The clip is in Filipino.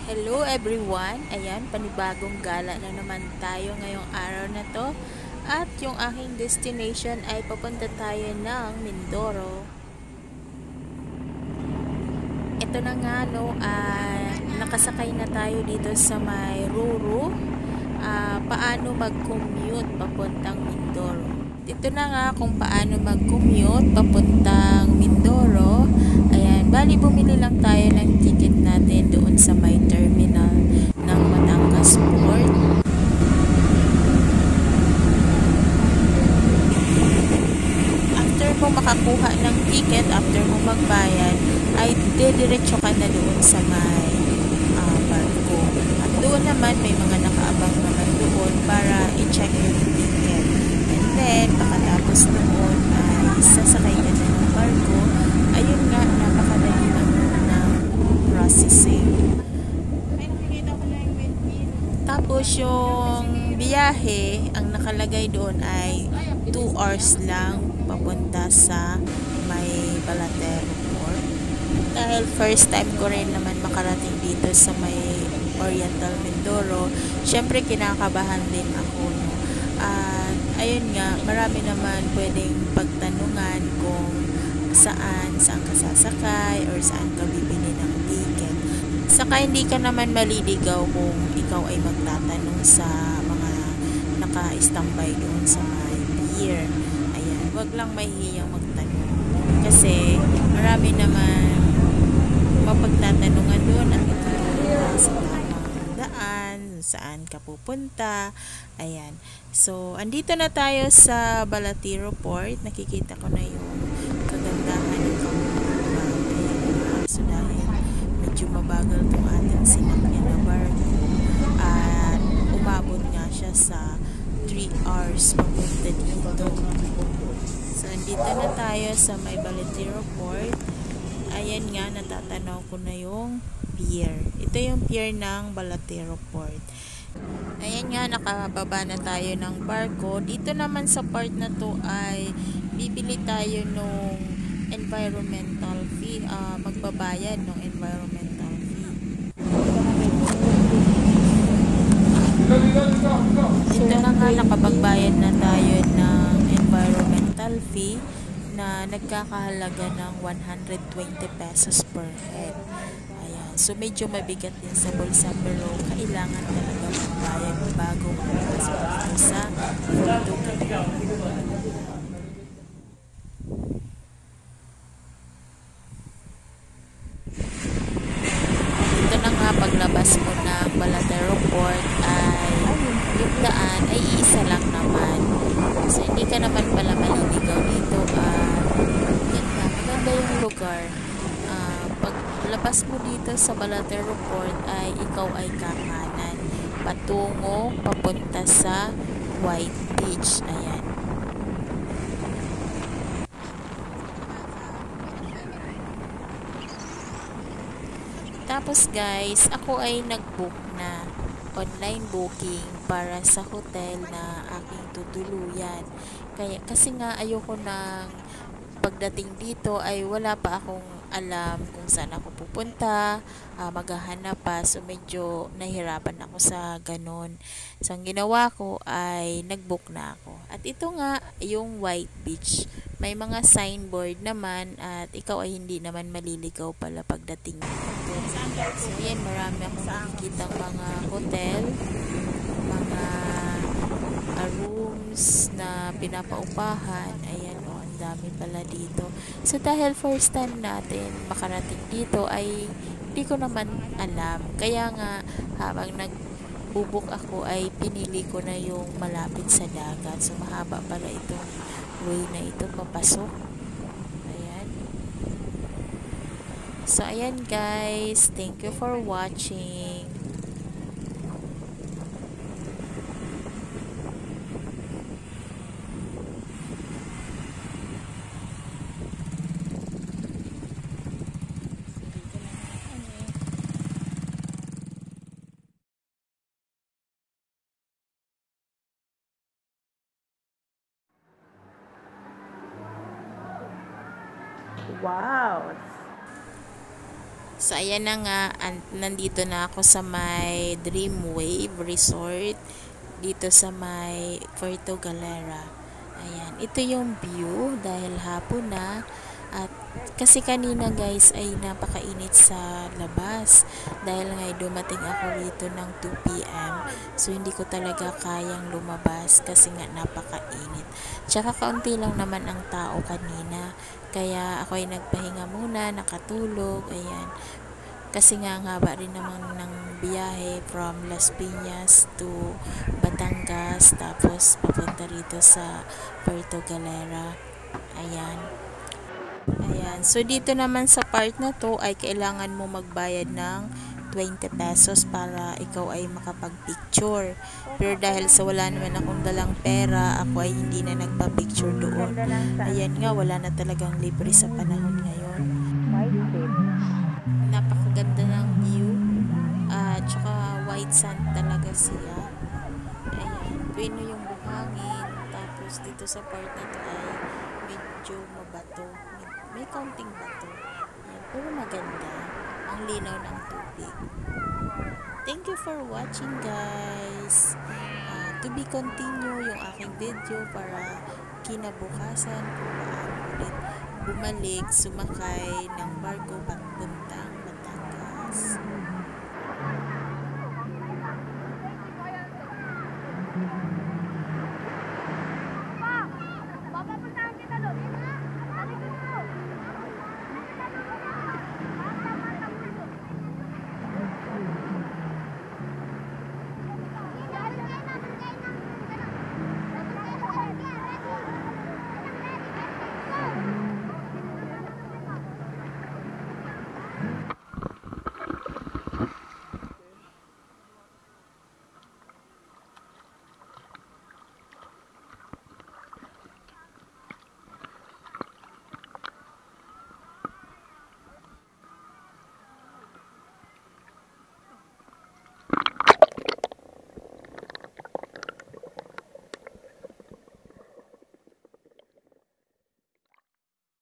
Hello everyone! Ayan, panibagong gala na naman tayo ngayong araw na to. At yung aking destination ay papunta tayo ng Mindoro. Ito na nga no, nakasakay na tayo dito sa may Ruru. Paano mag-commute papuntang Mindoro. Dito na nga kung paano mag-commute papuntang Mindoro. Ayan, bali bumili lang tayo ng ticket natin doon sa may terminal ng Batangas Port. After mo makakuha ng ticket, after mo magbayad, ay dediretso ka na doon sa may barko. At doon naman may mga nakaabang naman doon para i-check yung ticket. And then, pagkatapos noon ay sasakay ka na ng barko. Ayun nga, napakadali lang ng processing. Tapos yung biyahe, ang nakalagay doon ay 2 hours lang papunta sa may Balatero Port. Dahil first time ko rin naman makarating dito sa may Oriental Mindoro, syempre kinakabahan din ako. No? At ayun nga, marami naman pwedeng pagtanungan kung saan ka sasakay or saan ka bibili ng ticket. Saka hindi ka naman maliligaw kung ikaw ay magtatanong sa mga naka-standby doon sa may pier. Ayan, wag lang mahihiyang magtanong. Kasi marami naman mapagtatanungan doon at itutulong sa tamang daan, saan ka pupunta. Ayan. So, andito na tayo sa Balatero Port. Nakikita ko na yung kagandahan ng kamunduhan. Ayan. So, dahil medyo mabagal itong ating sinakyan na barko at umabot nga siya sa 3 hours papunta dito. So, andito na tayo sa may Balatero Port. Ayan nga, natatanaw ko na yung pier. Ito yung pier ng Balatero Port. Ayan nga, nakababa na tayo ng barko. Dito naman sa part na to ay bibili tayo nung environmental fee. Magbabayad ng environmental fee. Dito na nga, nakapagbayad na tayo ng environmental fee na nagkakahalaga ng 120 pesos per head. Ayan. So, medyo mabigat din sa bulsa pero kailangan talaga magbayad bago magbukas pa dito sa Portugal. Ito na nga, paglabas mo ng Balatero Port ay yung daan ay iisa lang naman. So, hindi ka naman pala maliligaw dito at maganda yung lugar. Paglabas mo dito sa Balatero Port ay ikaw ay kakanan patungo papunta sa White Beach. Ayan. Tapos guys, ako ay nag-book na online booking para sa hotel na aking tutuluyan. Kasi nga ayoko nang pagdating dito ay wala pa akong alam kung saan ako pupunta, maghahanap pa. So medyo nahirapan ako sa ganun. So ang ginawa ko ay nag-book na ako. At ito nga yung White Beach. May mga signboard naman at ikaw ay hindi naman maliligaw pala pagdating dito. So yan, marami akong nakikita mga hotel, mga rooms na pinapaupahan. Ayan o, ang dami pala dito. So dahil first time natin makarating dito ay hindi ko naman alam. Kaya nga habang nagbubuk ako ay pinili ko na yung malapit sa dagat. So mahaba pala itong way na ito papasok. Ayan. So ayan guys, thank you for watching. Wow! So, ayan na nga, nandito na ako sa may Dream Wave Resort dito sa may Puerto Galera. Ayan, ito yung view dahil hapon na at kasi kanina guys ay napakainit sa labas dahil nga dumating ako rito ng 2 p.m. So hindi ko talaga kayang lumabas kasi nga napakainit. Tsaka kaunti lang naman ang tao kanina. Kaya ako ay nagpahinga muna, nakatulog, ayan. Kasi nga ang haba rin naman ng biyahe from Las Piñas to Batangas tapos papunta rito sa Puerto Galera. Ayan. Ayan. So dito naman sa part na to ay kailangan mo magbayad ng 20 pesos para ikaw ay makapag-picture. Pero dahil sa wala naman akong dalang pera, ako ay hindi na nagpa-picture doon. Ayan nga, wala na talagang libre sa panahon ngayon. Napakaganda ng view. Tsaka white sand talaga siya. Ayan. Puno yung buhangin. Tapos dito sa part na to ay medyo mabato. May kaunting bato. Ayan. Pero maganda. Ang linaw ng tubig. Thank you for watching guys. To be continue yung aking video para kinabukasan kung paano ulit bumalik, sumakay ng barko papuntang